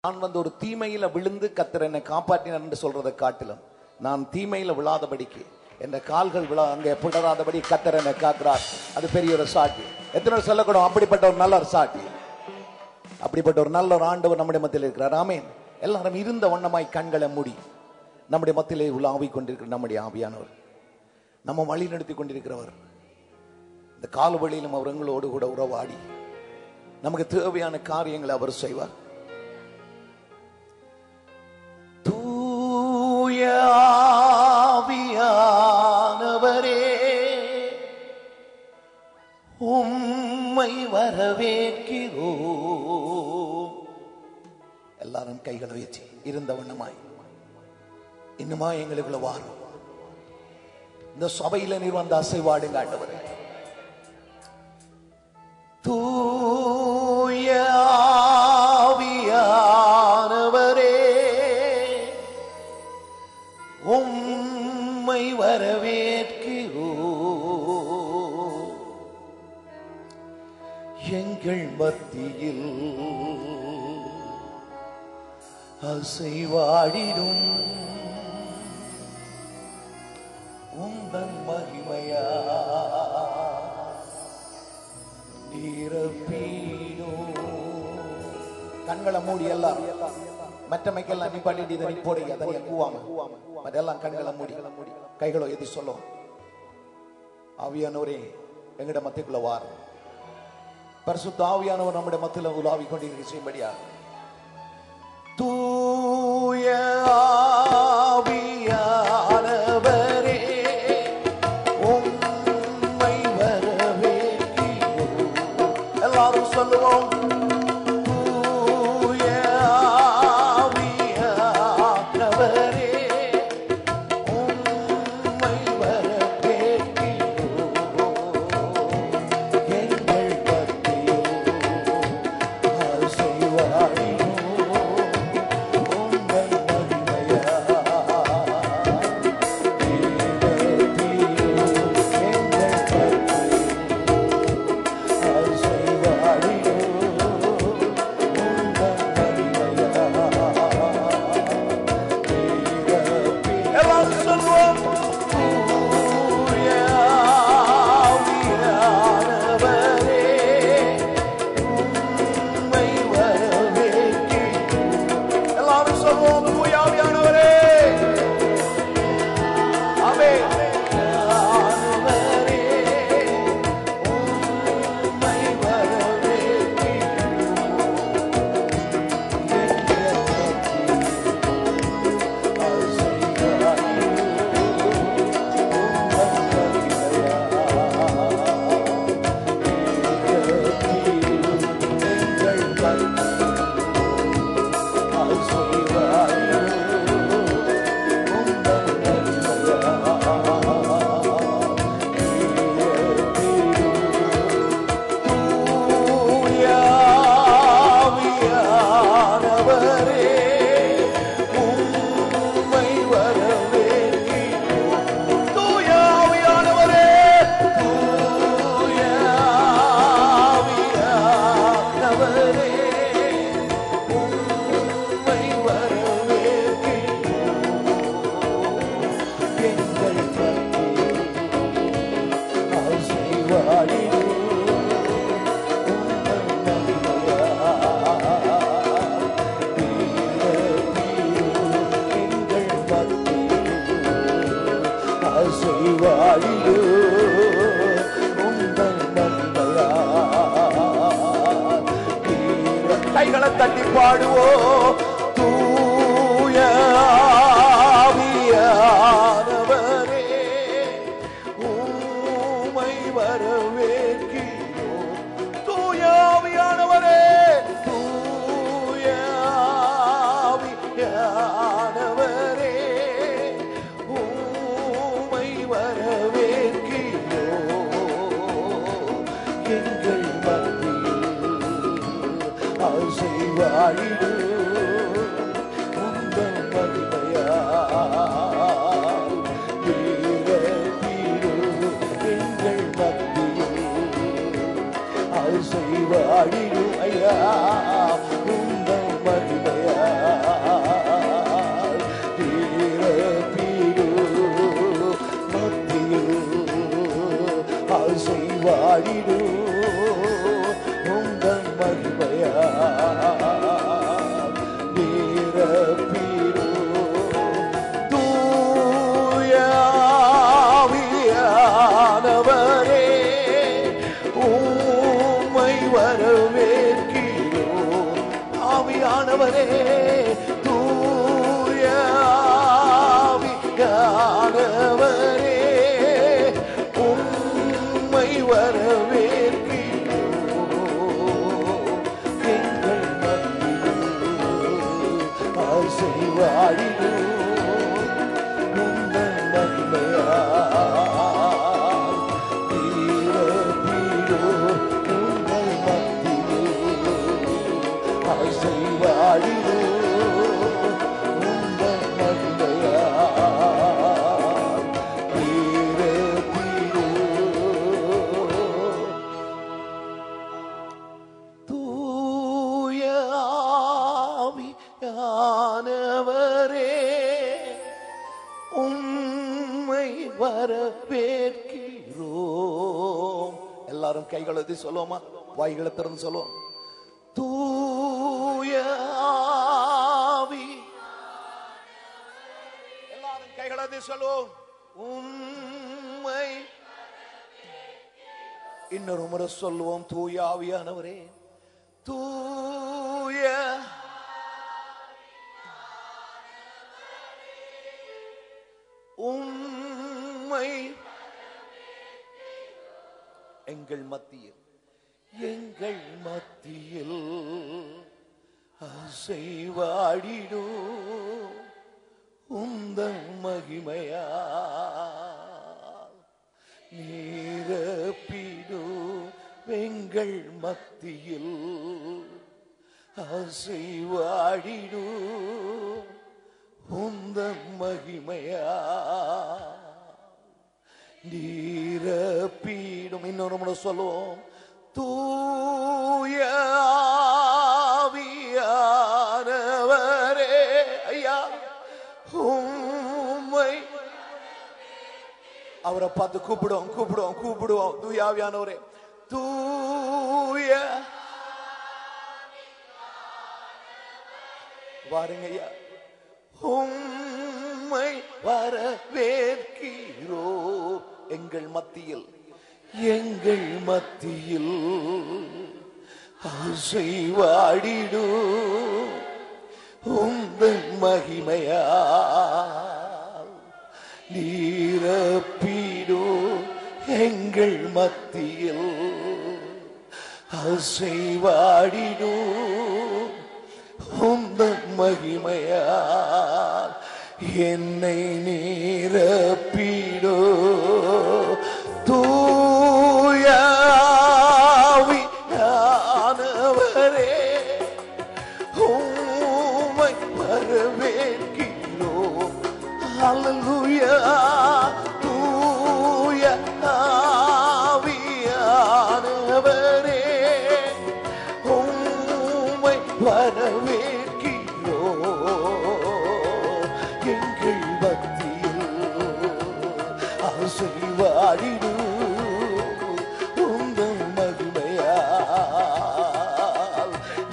நான் ஒரு தீமையில விழுந்து கர்த்தர் என்னை காப்பாற்றினார் என்று சொல்றதை காட்டிலும் நான் தீமையில விழாதபடிக்கு என் கால்கள் அங்கே புடராதபடி கர்த்தர் என்னை காக்கிறார். அது பெரிய ஒரு சாட்சி. எத்தனை சொல்லக்கூடும் அப்படிப்பட்ட ஒரு நல்ல ஒரு சாட்சி, அப்படிப்பட்ட ஒரு நல்ல ஒரு ஆண்டவர் நம்முடைய மத்தியில் இருக்கிறார். ஆமென். எல்லாரும் இருந்த வண்ணமாய் கண்களை மூடி நம்முடைய மத்தியிலே உலாவிக் கொண்டிருக்கிற நம்முடைய ஆவியானவர், நம்ம வழி நடத்தி கொண்டிருக்கிறவர், இந்த கால வழியிலும் அவர் எங்களோடு கூட உறவாடி நமக்கு தேவையான காரியங்களை அவர் செய்வார். தூய ஆவியானவரே உம்மை வரவேற்கிறோம். எல்லாரும் கைகளை வச்சு இருந்த வண்ணமாய் இன்னுமா எங்களுக்குள்ள வாரும். இந்த சபையில நீர் வந்த அசைவாடுங்க ஆண்டவரே. தூய ஆவியானவரே உம்மை வரவேற்கிறோம். எங்கள் மத்தியில் அசைவாடிடும் உந்தன் மகிமையா கண்களை மூடி எல்லாம் மற்றமைக்கெல்லாம் நீ பண்ணிட்டு இதை நீ போடுங்க, அதை நீ கூவாம மற்றெல்லாம் கண்களை மூடி கைகளோ எது சொல்லும். ஆவியானவரே எங்கட மத்தியக்குள்ள வார். பரிசுத்த ஆவியானவர் நம்முடைய மத்தியில உலாவி கொண்டிருக்க செய்யும்படியா. தூய ஆவியானவரே உம்மை வரவேற்கிறோம். எல்லாரும் சொல்லுவோம். கைகளை தட்டி பாடுவோம். தூய ஆவியானவரே உம்மை வரவேற்கிறோம். தூய ஆவியானவரே தூய ஆவியானவரே உம்மை வரவேற்கிறோம். எங்கள் அசைவாடிடு உந்தன் மகிமையால் வீரத்தீரு எங்கள் மத்தியில் அசைவாடிடு ஐயா உந்தன் மகிமையால் ஆவியானவரே, தூய ஆவியானவரே, உம்மை வரவேற்கிறோம். எங்கள் மத்தியில் அசைவாடினோம் உந்தன் மகிமையால். நிரப்பினோம் உங்கள் மத்தியில் அசைவாடினோம் உந்தன் மகிமையால். நிரப்பினோம். தூய ஆவியானவரே, உம்மை வரவேற்கிறோம். எல்லாரும் கைகளை சொல்லுவோமா? வாய்களை திறந்து சொல்லுவோம். தூய ஆவி, எல்லாரும் கைகளை சொல்லுவோம். உம்மை இன்னொரு முறை சொல்லுவோம். தூய ஆவியானவரே, தூய உம்மை எங்கள் மத்தியில் அசைவாடிடும் உந்தன் மகிமையால். நிரப்பிடும் எங்கள் மத்தியில் அசைவாடிடும் உந்தன் மகிமையால். நிரப்பிடும். இன்னொரு முறை சொல்லுவோம். தூய ஆவியானவரே, ஐயா உம்மை அவரை பார்த்து கூப்பிடுவோம் கூப்பிடுவோம் கூப்பிடுவோம். தூய ஆவியானவரே, தூய வாருங்க ஐயா, உம்மை வரவேற்கிறோம். எங்கள் மத்தியில் அசைவாடிடும் உந்தன் மகிமையால். நிரப்பிடும் எங்கள் மத்தியில் அசைவாடிடும் உந்தன் மகிமையால். என்னை நிரப்பிடோ தூய ஆவியானவரே, உம்மை வரவேற்கிறோம். ஹல்லேலூயா. தூய ஆவியானவரே, உம்மை வரவேற்கிறோம். எங்கள் பக்தியில் அசைவாடிடும் உந்தன் மகிமையால்.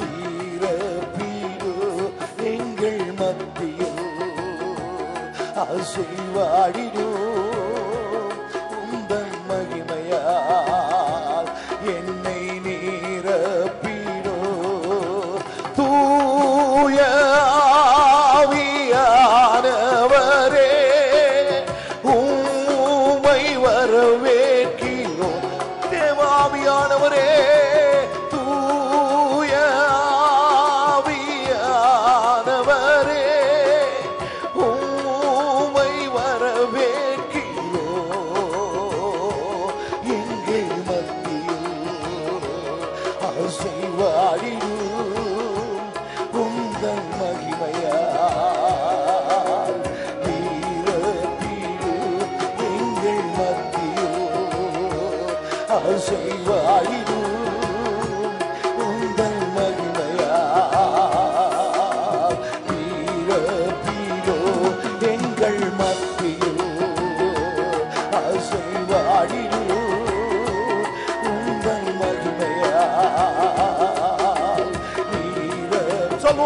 நிரப்பிடும் எங்கள் மத்தியில் அசைவாடிடும் உந்தன் மகிமையால். என்னை நிரப்பிடும் தூய ஆவியானவரே, உம்மை வரவேற்கிறோம். தேவாவியானவரே, தூய ஆவியானவரே, உம்மை வரவேற்கிறோம். எங்கள் மத்தியில் அசைவாடிடும் உந்தன் மகிமையால். நிரப்பிடும் எங்கள் மத்தியில் அசைவாடிடும் உந்தன் மகிமையால். நிரப்பிடும் எங்கள் மத்தியில் அசைவாடிடும் உந்தன் மகிமையால்.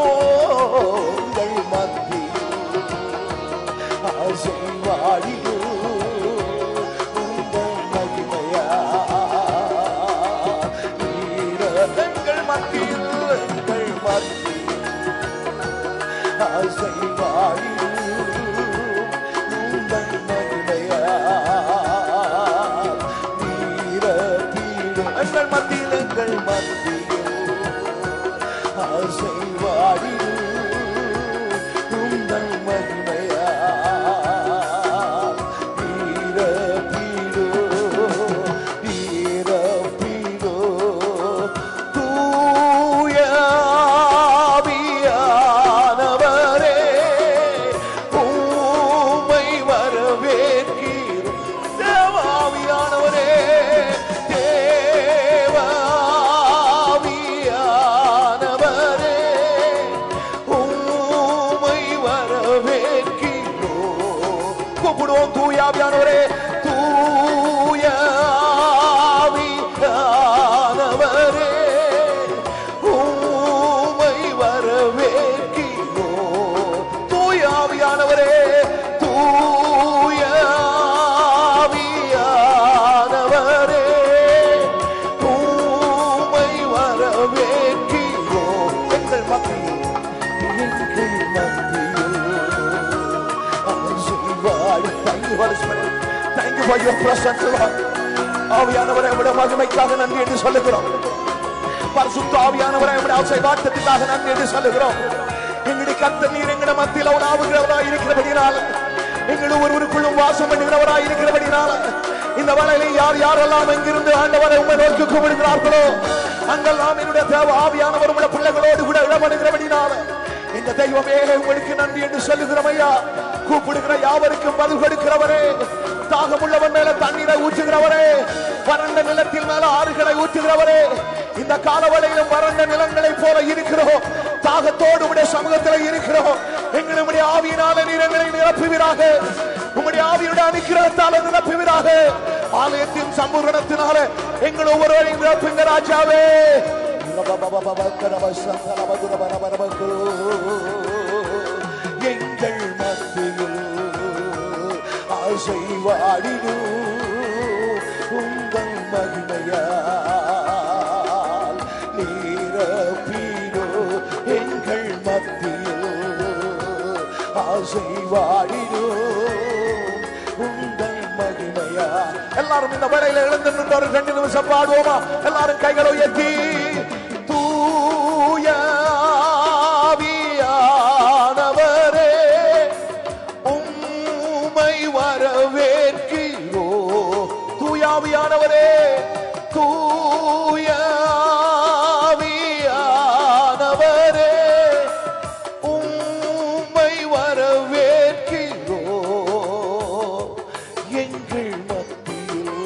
உங்கள் மத்தியில் அசைவாடிடும் உந்தன் மகிமையால். எங்கள் மத்தியில் எங்கள் மத்தியில் எங்கள் மத்தியில் ஆசைவாடி உங்கள் மகிமையால் நீரப்பீடோ நீரப்பீடோ தூய ஆவியானவரே உம்மை வரவேற்கிறோம். தேவாவியானவரே தூயாவியானவரே தூயாவியானவரே உம்மை வரவேற்கிறோம். தூயாவியானவரே தூயாவியானவரே உம்மை வரவேற்கிறோம். எங்கள் மத்தியில் Thank you for your presence, Lord. ஆவியானவரே உம்முடைய மகிமைக்காக நன்றி என்று சொல்லுகிறோம். பரிசுத்த ஆவியானவரே உம்முடைய ஆசீர்வாதத்திற்காக நன்றி என்று சொல்லுகிறோம். எங்களுடைய கர்த்தர் நீர் எங்களுடைய மத்தியில் உலாவுகிறவராய் இருக்கிறபடியால், எங்கள் ஒருவருக்குள்ளும் வாசம் பண்ணுகிறவராய் இருக்கிறபடியால், இந்த வேளையிலே யார் யாரெல்லாம் எங்கிருந்து ஆண்டவரை உம்மை நோக்கி கூப்பிடுகிறார்களோ அங்கெல்லாம் என்னுடைய தேவ ஆவியானவர் உம்முடைய பிள்ளைகளோடு கூட இடமணுகிறபடியால் இந்த தெய்வமே உங்களுக்கு நன்றி என்று சொல்லுகிறோம். ஐயா, கூப்பிடுகிற யாவருக்கும் பதில் கொடுக்கிறவரே, தாகமுள்ளவன் மேல தண்ணீரை ஊற்றுகிறவரே, வறண்ட நிலத்தில் மேல ஆறுகளை ஊற்றுகிறவரே, இந்த காலவளையிலும் வறண்ட நிலங்களை போல இருக்கிறோம். தாகத்தோடு உடைய சமூகத்தில் இருக்கிறோம். எங்களுடைய ஆவியினால நீர் எங்களை நிரப்புவீராக. உம்முடைய ஆவியுடைய அனுக்கிரகத்தால நிரப்புவீராக. ஆலயத்தின் சம்பூரணத்தினால எங்கள் ஒவ்வொருவரையும் நிரப்புங்க ராஜாவே. எங்கள் மத்தியில் ஆசைவாடிடும் உங்கள் மகிமையால் நீரப்பீடோ. எங்கள் மத்தியில் ஆசைவாடிடும் உங்கள் மகிமையா. எல்லாரும் இந்த வேளையில எழுந்து நின்று ஒரு 2 நிமிஷம் பாடுவோமா? எல்லாரும் கைகளை உயர்த்தி தூய ஆவியானவரே உம்மை வரவேற்கிறோம். தூய ஆவியானவரே தூய ஆவியானவரே உம்மை வரவேற்கிறோம். எங்கள் மத்தியில்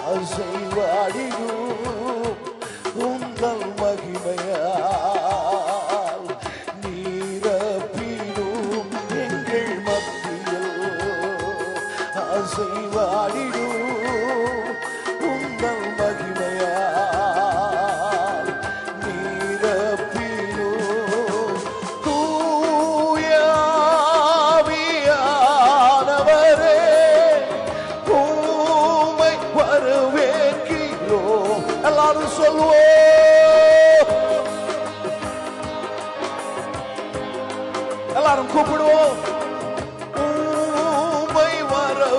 ஆசைவாடிடும் உங்கள் மகிமையால் நீரப்பீடும். எங்கள் மத்தியில் ஆசைவாடிடும் உங்கள் மகிமையால் நீரப்பீடும். தூய ஆவியானவரே உம்மை வரவேற்கிறோம். எல்லாரும் சொல்லுவோம், எல்லாரும் கூப்பிடுவோம். உம்மை வரவேற்கிறோம்.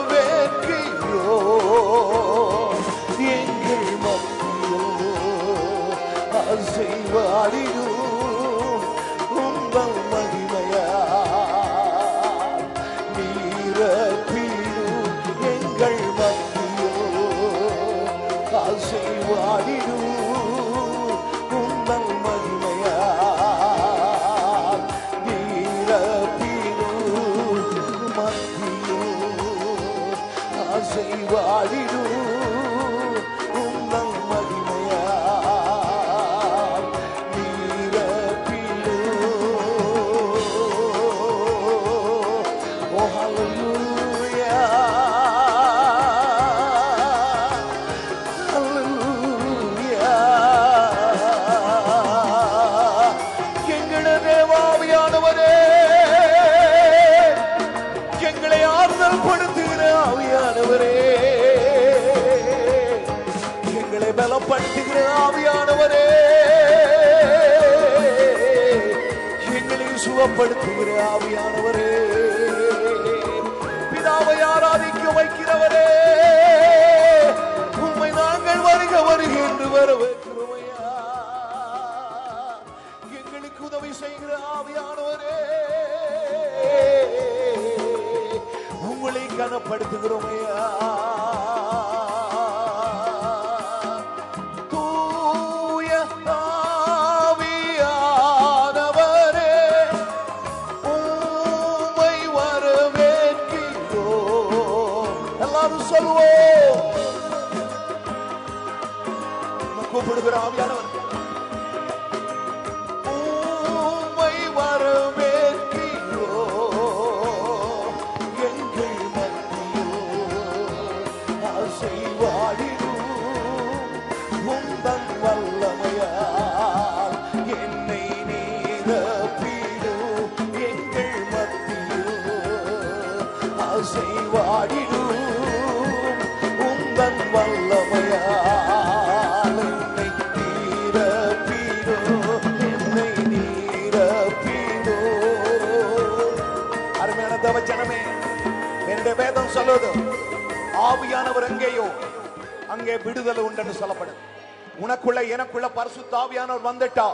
எங்கள் மத்தியில் ஆசைவாடிடும் உங்கள் மகிமையால் நீரப்பீடும். எங்கள் மத்தியில் ஆசைவாடிடும் உங்கள் மகிமையால் நீரப்பீடும். மத்தியில் ஆசைவாடிடும் உங்கள் மகிமையால் நீரப்பீடும். Oh, hallelujah. எங்களுடைய தேவாவியானவரே, எங்களை ஆறுதல் படுத்துகிற ஆவியானவரே, சுகப்படுத்துகிற ஆவியானவரே, பிதாவை ஆராதிக்க வைக்கிறவரே, உம்மை நாங்கள் வருக வருக என்று வரவேற்கிறோமையா. எங்களுக்கு உதவி செய்கிற ஆவியானவரே, உங்களை கனப்படுத்துகிறோமையா. தூய ஆவியானவரே, உம்மை வரவேற்கிறோம். எல்லாரும் சொல்லுவோம். கூப்பிடுகிற ஆவியானவர், உம்மை வரவேற்கிறோம். எங்கள் மத்தியில் அசைவாடிடும் உந்தன் வல்லமையால் என்னை நீரப்பிடும். எங்கள் மத்தியில் அசைவாடிடும் உந்தன் வல்லமையால் என்னை நீரப்பிடும், என்னை நீரப்பிடும். அருமையான தேவஜனமே, என்னுடைய வேதம் சொல்லுது, ஆவியானவர் எங்கேயோ அங்கே விடுதலை உண்டு சொல்லப்படுது. உனக்குள்ள எனக்குள்ள பரிசுத்த ஆவியானவர் வந்துட்டா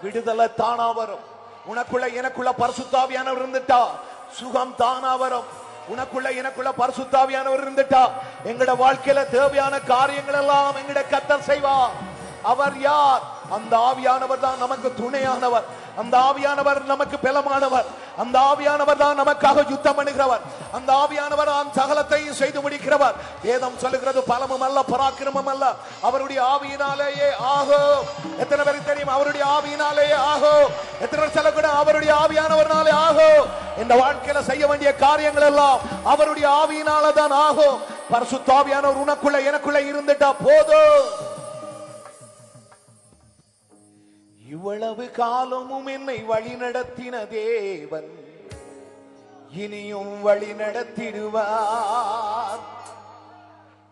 விடுதலை தானா வரும். உனக்குள்ள எனக்குள்ள பரிசுத்த ஆவியானவர் இருந்துட்டா சுகம் தானா வரும். உனக்குள்ள எனக்குள்ள பரிசுத்த ஆவியானவர் இருந்துட்டா எங்கட வாழ்க்கையில தேவையான காரியங்கள் எல்லாம் எங்கட கர்த்தர் செய்வார். அவர் யார்? அந்த ஆவியானவர் தான் நமக்கு துணையானவர். அந்த ஆவியானவர் நமக்கு பலமானவர். அந்த ஆவியானவர் தான் நமக்காக யுத்தம் பண்ணுகிறவர். அந்த ஆவியானவர் தான் சகலத்தையும் செய்து முடிக்கிறவர். வேதம் சொல்லுகிறது, பலமும் அல்ல பராக்கிரமம் அல்ல, அவருடைய ஆவியினாலேயே ஆகும். எத்தனை பேருக்கு தெரியும்? அவருடைய ஆவியினாலேயே ஆகும். எத்தனை பேர் சொல்லக்கூட அவருடைய ஆவியானவர்னாலே ஆகும். இந்த வாழ்க்கையில செய்ய வேண்டிய காரியங்கள் எல்லாம் அவருடைய ஆவியினால தான் ஆகும். பரிசுத்த ஆவியானவர் உனக்குள்ள எனக்குள்ள இருந்துட்டா போதும். இவ்வளவு காலமும் என்னை வழி நடத்தின தேவன் இனியும் வழி நடத்திடுவார்.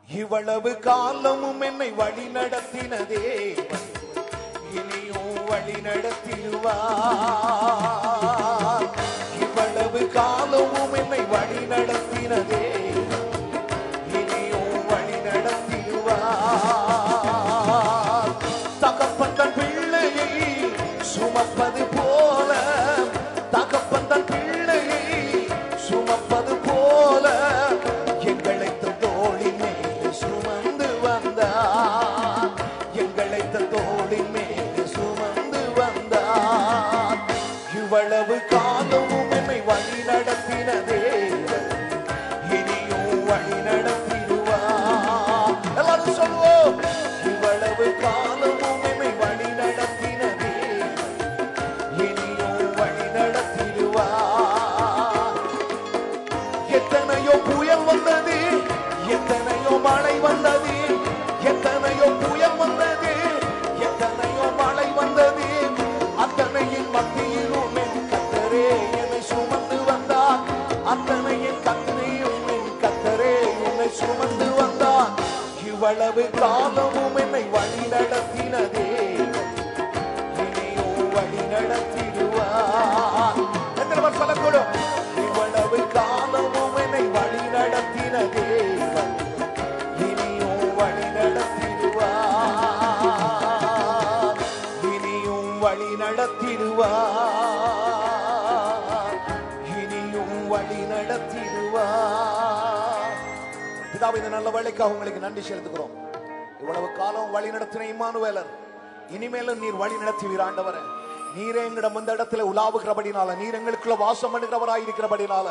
இவ்வளவு காலமும் என்னை வழி நடத்தின தேவன் இனியும் வழி நடத்திடுவார். இவ்வளவு காலமும் என்னை வழி நடத்தின தேவன் இனியும் வழி நடத்திடுவார். தகப்பன் பிள்ளையை சுமப்பது போல, தகப்பன் தன் பிள்ளையை சுமப்பது போல எங்களை தோளின் மேல் சுமந்து வந்தார். எங்களை தோளின் மேல் சுமந்து வந்தார். இவ்வளவு காலமும் என்னை வழி நடத்தின தேவன் இனியும் வழி நடத்திடுவார். எல்லாரும் சொல்லுவோம். இவ்வளவு காலமும் என்னை வழி நடத்தின தேவன் இனியும் வழி நடத்திடுவார். எத்தனையோ புயல் வந்தது, எத்தனையோ மழை வந்தது, எத்தனையோ புயல் வந்தது, எத்தனையோ மழை வந்தது. அத்தனையின் மத்தியிலும் என் கர்த்தரே என்னை சுமந்து வந்தார். அத்தனையின் கத்தனையும் என் கர்த்தரே என்னை சுமந்து வந்தார். இவ்வளவு காலமும் என்னை வழி நடத்தின தேவன் இனியும் வழி நடத்திடுவார். எத்தனை பேர் சொல்லக்கூடும்? இவ்வளவு காலமும் என்னை வழி நடத்தின தேவன் இனியும் வழி நடத்திடுவார். இனியும் வழி நடத்திடுவார். இனியும் வழி நடத்திடுவார். பிதாவே, இந்த நல்ல வேளைக்காக உங்களுக்கு நன்றி செலுத்துகிறோம். இவ்வளவு காலம் வழி நடத்தின இம்மானுவேலர், இனிமேலும் நீர் வழி நடத்துவீர் ஆண்டவரே. நீரே எங்களிடம் இந்த இடத்துல உலாவுகிறபடினால, நீர் எங்களுக்குள்ள வாசம் பண்ணுகிறவராய் இருக்கிறபடினால,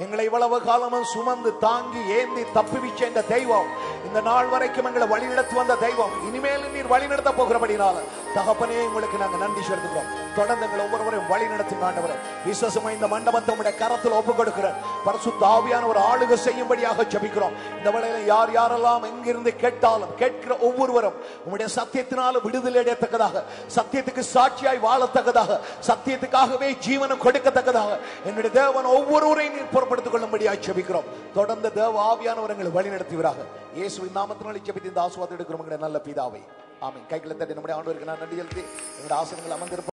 எங்களை இவ்வளவு காலமும் சுமந்து தாங்கி ஏந்தி தப்புவிச்ச இந்த தெய்வம், இந்த நாள் வரைக்கும் எங்களை வழி நடத்தி வந்த தெய்வம், இனிமேலும் நீர் வழி நடத்த போகிறபடினால தகப்பனே உங்களுக்கு நாங்கள் நன்றி செலுத்துகிறோம். தொடர்ந்து எங்களை ஒவ்வொருவரையும் வழி நடத்தும் ஆண்டவரே. விசேஷமா இந்த மண்டபத்தை உடைய கரத்தில் ஒப்புக் கொடுக்கிறேன். பரிசுத்த ஆவியான ஒரு ஆளுகை செய்யும்படியாக ஜெபிக்கிறோம். இந்த வேளையில யார் யாரெல்லாம் எங்கிருந்து கேட்டாலும் கேட்கிற ஒவ்வொருவரும் உங்களுடைய சத்தியத்தினால விடுதலை அடையத்தக்கதாக, சத்தியத்துக்கு சாட்சியாய் வாழத்தக்கதாக, சத்தியத்துக்காகவே ஜீவனம் கொடுக்கத்தக்கதாக என்னுடைய தேவன் ஒவ்வொருவரையும் நீர் பொறுப்படுத்திக் கொள்ளும்படியாக ஜெபிக்கிறோம். தொடர்ந்து தேவ ஆவியானவர் எங்களை வழி நடத்துவீராக. இயேசுவின் நாமத்தினாலே ஜெபித்து இந்த ஆசீர்வாதம் எடுக்கிறோம் நல்ல பிதாவே, ஆமென். கைகளை தட்டி நம்முடைய ஆண்டவருக்கு நான் நன்றி செலுத்தி எங்களுடைய ஆசீர்வாதங்கள் அமர்ந்திருப்போம்.